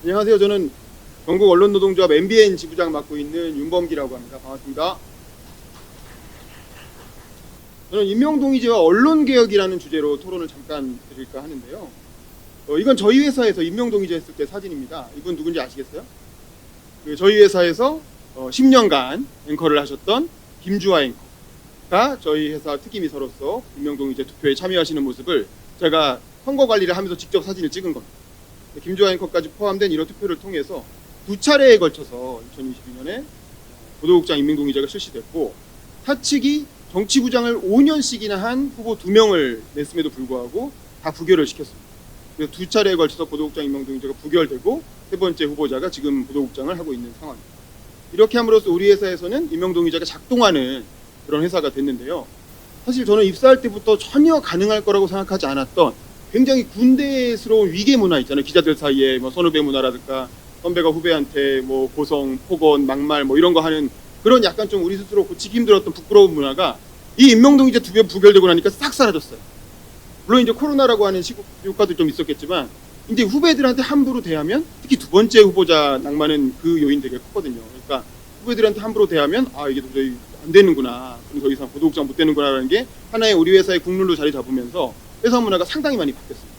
안녕하세요. 저는 전국 언론노동조합 MBN 지부장 맡고 있는 윤범기라고 합니다. 반갑습니다. 저는 임명동의제와 언론개혁이라는 주제로 토론을 잠깐 드릴까 하는데요. 이건 저희 회사에서 임명동의제 했을 때 사진입니다. 이분 누군지 아시겠어요? 저희 회사에서 10년간 앵커를 하셨던 김주하 앵커가 저희 회사 특기비서로서 임명동의제 투표에 참여하시는 모습을 제가 선거 관리를 하면서 직접 사진을 찍은 겁니다. 김주하 앵커까지 포함된 이런 투표를 통해서 두 차례에 걸쳐서 2022년에 보도국장 임명동의제가 실시됐고, 사측이 정치부장을 5년씩이나 한 후보 2명을 냈음에도 불구하고 다 부결을 시켰습니다. 그래서 두 차례에 걸쳐서 보도국장 임명동의제가 부결되고 세 번째 후보자가 지금 보도국장을 하고 있는 상황입니다. 이렇게 함으로써 우리 회사에서는 임명동의제가 작동하는 그런 회사가 됐는데요. 사실 저는 입사할 때부터 전혀 가능할 거라고 생각하지 않았던 굉장히 군대스러운 위계 문화 있잖아요. 기자들 사이에 선후배 문화라든가 선배가 후배한테 고성, 폭언, 막말 이런 거 하는 그런 약간 좀 우리 스스로 고치기 힘들었던 부끄러운 문화가 이 임명동의제 두 번 부결되고 나니까 싹 사라졌어요. 물론 이제 코로나라고 하는 시국 효과도 좀 있었겠지만 이제 후배들한테 함부로 대하면, 특히 두 번째 후보자 낭만은 그 요인 되게 컸거든요. 그러니까 후배들한테 함부로 대하면 이게 도저히 안 되는구나, 그럼 더 이상 보도국장 못 되는구나라는 게 하나의 우리 회사의 국룰로 자리 잡으면서 회사 문화가 상당히 많이 바뀌었습니다.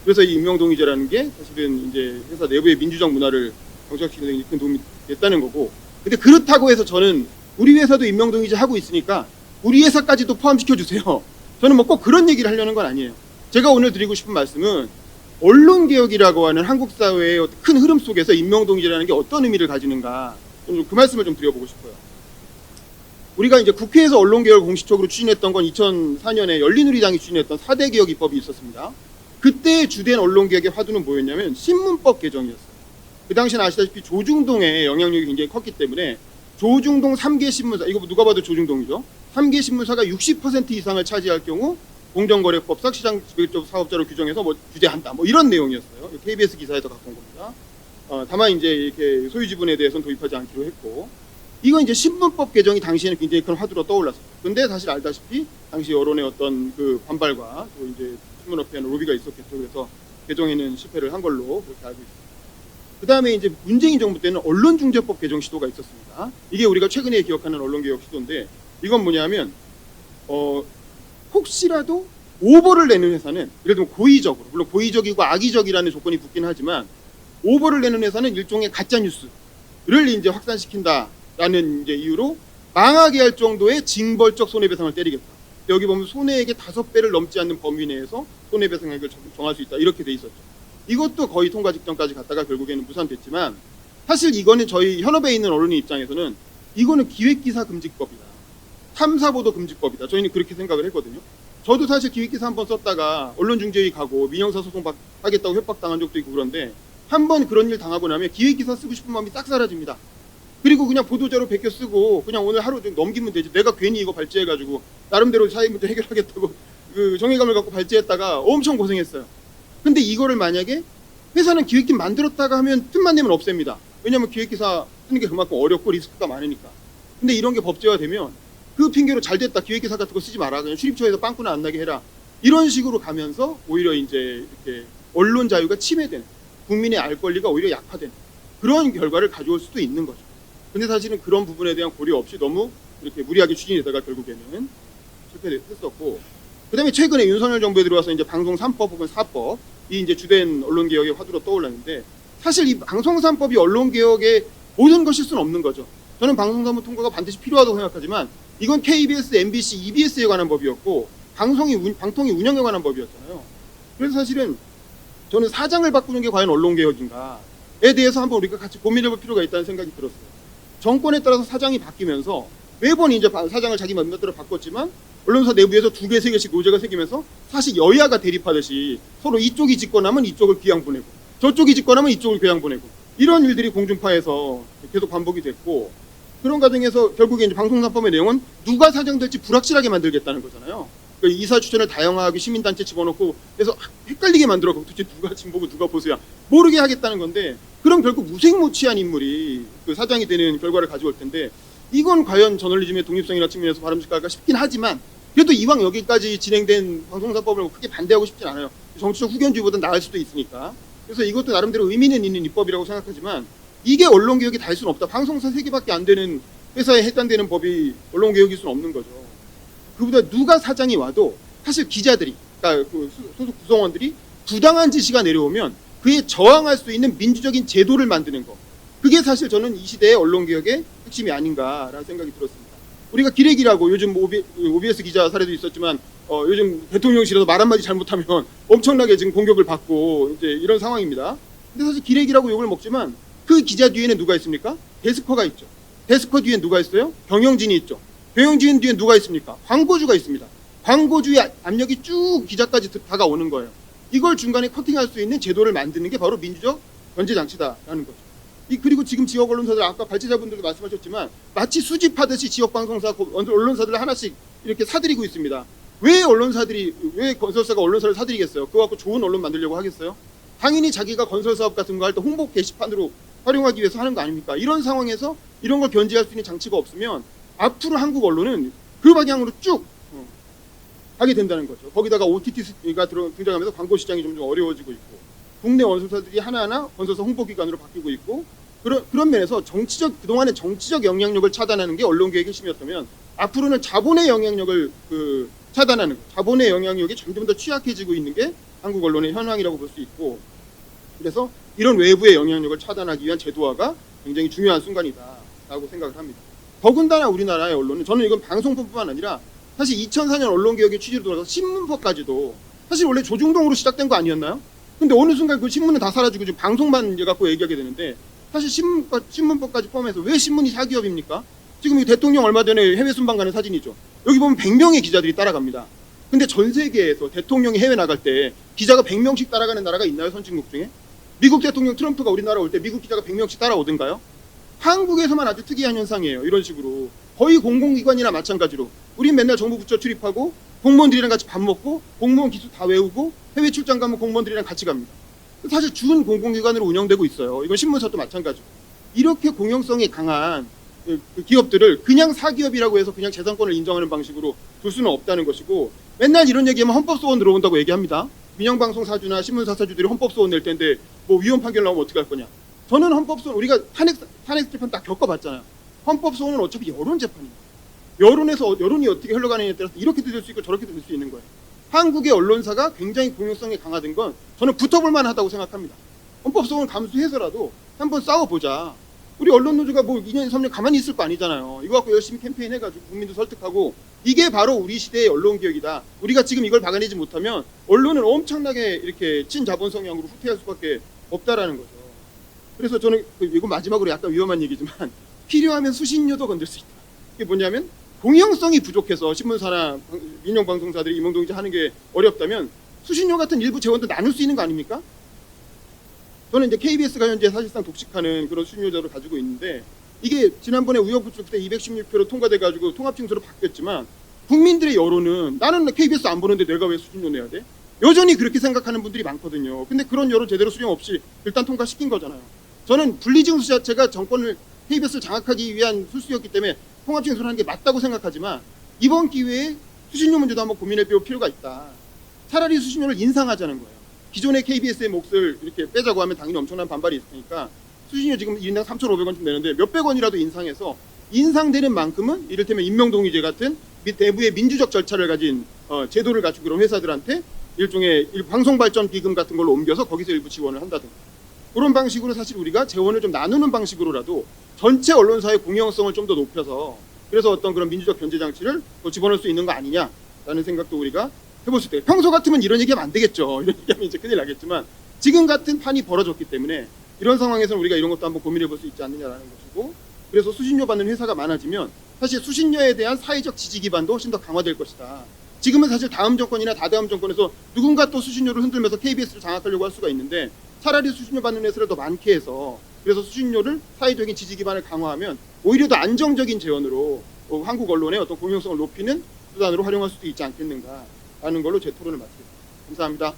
그래서 이 임명동의제라는 게 사실은 이제 회사 내부의 민주적 문화를 정착시키는 데 큰 도움이 됐다는 거고, 근데 그렇다고 해서 저는 우리 회사도 임명동의제 하고 있으니까 우리 회사까지도 포함시켜 주세요. 저는 꼭 그런 얘기를 하려는 건 아니에요. 제가 오늘 드리고 싶은 말씀은 언론개혁이라고 하는 한국 사회의 큰 흐름 속에서 임명동의제라는 게 어떤 의미를 가지는가, 그 말씀을 좀 드려보고 싶어요. 우리가 이제 국회에서 언론개혁을 공식적으로 추진했던 건 2004년에 열린우리당이 추진했던 4대 개혁 입법이 있었습니다. 그때 주된 언론개혁의 화두는 뭐였냐면 신문법 개정이었어요. 그 당시는 아시다시피 조중동의 영향력이 굉장히 컸기 때문에 조중동 3개 신문사, 이거 누가 봐도 조중동이죠. 3개 신문사가 60% 이상을 차지할 경우 공정거래법상 시장지배적 사업자로 규정해서 규제한다, 이런 내용이었어요. KBS 기사에서 갖고 온 겁니다. 다만 이제 이렇게 소유 지분에 대해서는 도입하지 않기로 했고, 이건 이제 신문법 개정이 당시에는 굉장히 큰 화두로 떠올랐어요. 근데 사실 알다시피 당시 여론의 어떤 그 반발과 또 이제 신문업계의 로비가 있었겠죠. 그래서 개정에는 실패를 한 걸로 그렇게 알고 있습니다. 그 다음에 이제 문재인 정부 때는 언론중재법 개정 시도가 있었습니다. 이게 우리가 최근에 기억하는 언론개혁 시도인데, 이건 뭐냐면 혹시라도 오보를 내는 회사는, 예를 들면 고의적으로, 물론 고의적이고 악의적이라는 조건이 붙긴 하지만 오보를 내는 회사는 일종의 가짜 뉴스를 이제 확산시킨다라는 이제 이유로 망하게 할 정도의 징벌적 손해배상을 때리겠다. 여기 보면 손해액의 5배를 넘지 않는 범위 내에서 손해배상액을 정할 수 있다, 이렇게 돼 있었죠. 이것도 거의 통과 직전까지 갔다가 결국에는 무산됐지만, 사실 이거는 저희 현업에 있는 언론인 입장에서는 이거는 기획기사 금지법이다, 탐사보도 금지법이다, 저희는 그렇게 생각을 했거든요. 저도 사실 기획기사 한번 썼다가 언론중재위 가고 민형사 소송 하겠다고 협박당한 적도 있고, 그런데 한번 그런 일 당하고 나면 기획기사 쓰고 싶은 마음이 싹 사라집니다. 그리고 그냥 보도자료 베껴 쓰고 그냥 오늘 하루 좀 넘기면 되지, 내가 괜히 이거 발제해가지고 나름대로 사회 문제 해결하겠다고 그 정의감을 갖고 발제했다가 엄청 고생했어요. 근데 이거를 만약에 회사는 기획팀 만들었다가 하면 틈만 내면 없앱니다. 왜냐하면 기획기사 쓰는 게 그만큼 어렵고 리스크가 많으니까. 근데 이런 게 법제화되면 그 핑계로 잘 됐다, 기획기사 같은 거 쓰지 마라, 그냥 출입처에서 빵꾸나 안 나게 해라, 이런 식으로 가면서 오히려 이제 이렇게 언론 자유가 침해되는, 국민의 알 권리가 오히려 약화되는 그런 결과를 가져올 수도 있는 거죠. 근데 사실은 그런 부분에 대한 고려 없이 너무 이렇게 무리하게 추진이 되다가 결국에는 실패했었고, 그 다음에 최근에 윤석열 정부에 들어와서 이제 방송 3법 혹은 4법이 이제 주된 언론개혁의 화두로 떠올랐는데, 사실 이 방송 3법이 언론개혁의 모든 것일 수는 없는 거죠. 저는 방송 3법 통과가 반드시 필요하다고 생각하지만 이건 KBS, MBC, EBS에 관한 법이었고 방통위 운영에 관한 법이었잖아요. 그래서 사실은 저는 사장을 바꾸는 게 과연 언론개혁인가에 대해서 한번 우리가 같이 고민해볼 필요가 있다는 생각이 들었어요. 정권에 따라서 사장이 바뀌면서 매번 이제 사장을 자기 맘대로 바꿨지만 언론사 내부에서 2개, 3개씩 노제가 생기면서 사실 여야가 대립하듯이 서로 이쪽이 집권하면 이쪽을 귀양 보내고 저쪽이 집권하면 이쪽을 귀양 보내고, 이런 일들이 공중파에서 계속 반복이 됐고, 그런 과정에서 결국에 이제 방송사법의 내용은 누가 사장 될지 불확실하게 만들겠다는 거잖아요. 그러니까 이사 추천을 다양하게 시민단체 집어넣고 해서 헷갈리게 만들어서 도대체 누가 진보고 누가 보수야 모르게 하겠다는 건데, 그럼 결국 무색무취한 인물이 그 사장이 되는 결과를 가져올 텐데, 이건 과연 저널리즘의 독립성이나 측면에서 바람직할까 싶긴 하지만, 그래도 이왕 여기까지 진행된 방송사법을 크게 반대하고 싶진 않아요. 정치적 후견주의보다 나을 수도 있으니까. 그래서 이것도 나름대로 의미는 있는 입법이라고 생각하지만 이게 언론개혁이 다 할 수는 없다. 방송사 3개밖에 안 되는 회사에 해당되는 법이 언론개혁일 수는 없는 거죠. 그보다 누가 사장이 와도 사실 기자들이, 그러니까 그 소속 구성원들이 부당한 지시가 내려오면 그에 저항할 수 있는 민주적인 제도를 만드는 거. 그게 사실 저는 이 시대의 언론개혁의 핵심이 아닌가라는 생각이 들었습니다. 우리가 기레기라고 요즘 OBS 기자 사례도 있었지만 요즘 대통령실에서 말 한마디 잘못하면 엄청나게 지금 공격을 받고 이제 이런 상황입니다. 근데 사실 기레기라고 욕을 먹지만 그 기자 뒤에는 누가 있습니까? 데스커가 있죠. 데스커 뒤엔 누가 있어요? 경영진이 있죠. 경영진 뒤엔 누가 있습니까? 광고주가 있습니다. 광고주의 압력이 쭉 기자까지 다가오는 거예요. 이걸 중간에 커팅할 수 있는 제도를 만드는 게 바로 민주적 견제 장치다라는 거죠. 그리고 지금 지역 언론사들 아까 발제자분들도 말씀하셨지만 마치 수집하듯이 지역 방송사 언론사들 하나씩 이렇게 사들이고 있습니다. 왜 건설사가 언론사를 사들이겠어요? 그거 갖고 좋은 언론 만들려고 하겠어요? 당연히 자기가 건설 사업 같은 거 할 때 홍보 게시판으로 활용하기 위해서 하는 거 아닙니까? 이런 상황에서 이런 걸 견제할 수 있는 장치가 없으면 앞으로 한국 언론은 그 방향으로 쭉 가게 된다는 거죠. 거기다가 OTT가 등장하면서 광고 시장이 좀 어려워지고 있고 국내 언론사들이 하나하나 건설사 홍보기관으로 바뀌고 있고 그런 면에서 그동안의 정치적 영향력을 차단하는 게 언론개혁의 핵심이었다면 앞으로는 자본의 영향력을 차단하는 거, 자본의 영향력이 점점 더 취약해지고 있는 게 한국 언론의 현황이라고 볼 수 있고 그래서 이런 외부의 영향력을 차단하기 위한 제도화가 굉장히 중요한 순간이다라고 생각을 합니다. 더군다나 우리나라의 언론은 저는 이건 방송법뿐만 아니라 사실 2004년 언론개혁의 취지로 돌아가서 신문법까지도 사실 원래 조중동으로 시작된 거 아니었나요? 근데 어느 순간 그 신문은 다 사라지고 지금 방송만 갖고 얘기하게 되는데 사실 신문법까지 포함해서 왜 신문이 사기업입니까? 지금 이 대통령 얼마 전에 해외 순방 가는 사진이죠. 여기 보면 100명의 기자들이 따라갑니다. 근데 전 세계에서 대통령이 해외 나갈 때 기자가 100명씩 따라가는 나라가 있나요? 선진국 중에? 미국 대통령 트럼프가 우리나라 올 때 미국 기자가 100명씩 따라오던가요? 한국에서만 아주 특이한 현상이에요. 이런 식으로. 거의 공공기관이나 마찬가지로. 우린 맨날 정부 부처 출입하고 공무원들이랑 같이 밥 먹고 공무원 기수 다 외우고 해외 출장 가면 공무원들이랑 같이 갑니다. 사실 준 공공기관으로 운영되고 있어요. 이건 신문사도 마찬가지고. 이렇게 공영성이 강한 그 기업들을 그냥 사기업이라고 해서 그냥 재산권을 인정하는 방식으로 둘 수는 없다는 것이고 맨날 이런 얘기하면 헌법소원 들어온다고 얘기합니다. 민영방송 사주나 신문사 사주들이 헌법소원 낼 텐데 뭐 위헌 판결 나오면 어떻게 할 거냐. 저는 헌법소원 우리가 탄핵 재판 딱 겪어봤잖아요. 헌법소원은 어차피 여론 재판입니다. 여론이 어떻게 흘러가느냐에 따라서 이렇게도 될 수 있고 저렇게도 될 수 있는 거예요. 한국의 언론사가 굉장히 공영성이 강화된 건 저는 붙어볼 만하다고 생각합니다. 헌법소원 감수해서라도 한번 싸워보자. 우리 언론노조가 뭐 2년, 3년 가만히 있을 거 아니잖아요. 이거 갖고 열심히 캠페인 해가지고 국민도 설득하고 이게 바로 우리 시대의 언론개혁이다. 우리가 지금 이걸 막아내지 못하면 언론은 엄청나게 이렇게 친자본 성향으로 후퇴할 수밖에 없다라는 거죠. 그래서 저는 이거 마지막으로 약간 위험한 얘기지만 필요하면 수신료도 건들 수 있다. 이게 뭐냐면 공영성이 부족해서 신문사나 민영방송사들이 임용동의제 하는 게 어렵다면 수신료 같은 일부 재원도 나눌 수 있는 거 아닙니까? 저는 이제 KBS가 현재 사실상 독식하는 그런 수신료제를 가지고 있는데 이게 지난번에 우여곡절 때 216표로 통과돼가지고 통합징수로 바뀌었지만 국민들의 여론은 나는 KBS 안 보는데 내가 왜 수신료 내야 돼? 여전히 그렇게 생각하는 분들이 많거든요. 근데 그런 여론 제대로 수렴 없이 일단 통과시킨 거잖아요. 저는 분리징수 자체가 정권을 KBS를 장악하기 위한 술수였기 때문에 통합징수를 하는 게 맞다고 생각하지만 이번 기회에 수신료 문제도 한번 고민해 볼 필요가 있다. 차라리 수신료를 인상하자는 거예요. 기존의 KBS의 몫을 이렇게 빼자고 하면 당연히 엄청난 반발이 있으니까 수신료 지금 1인당 3,500원쯤 내는데 몇백 원이라도 인상해서 인상되는 만큼은 이를테면 임명동의제 같은 내부의 민주적 절차를 가진 제도를 갖춘 그런 회사들한테 일종의 방송발전 기금 같은 걸로 옮겨서 거기서 일부 지원을 한다든가 그런 방식으로 사실 우리가 재원을 좀 나누는 방식으로라도 전체 언론사의 공영성을 좀 더 높여서 그래서 어떤 그런 민주적 견제 장치를 더 집어넣을 수 있는 거 아니냐라는 생각도 우리가 해볼 수 있대요. 평소 같으면 이런 얘기하면 안 되겠죠. 이런 얘기하면 이제 큰일 나겠지만 지금 같은 판이 벌어졌기 때문에 이런 상황에서는 우리가 이런 것도 한번 고민해 볼 수 있지 않느냐라는 것이고 그래서 수신료 받는 회사가 많아지면 사실 수신료에 대한 사회적 지지 기반도 훨씬 더 강화될 것이다. 지금은 사실 다음 정권이나 다다음 정권에서 누군가 또 수신료를 흔들면서 KBS를 장악하려고 할 수가 있는데 차라리 수신료 받는 회사를 더 많게 해서 그래서 수신료를 사회적인 지지 기반을 강화하면 오히려 더 안정적인 재원으로 한국 언론의 어떤 공영성을 높이는 수단으로 활용할 수도 있지 않겠는가 하는 걸로 제 토론을 마치겠습니다. 감사합니다.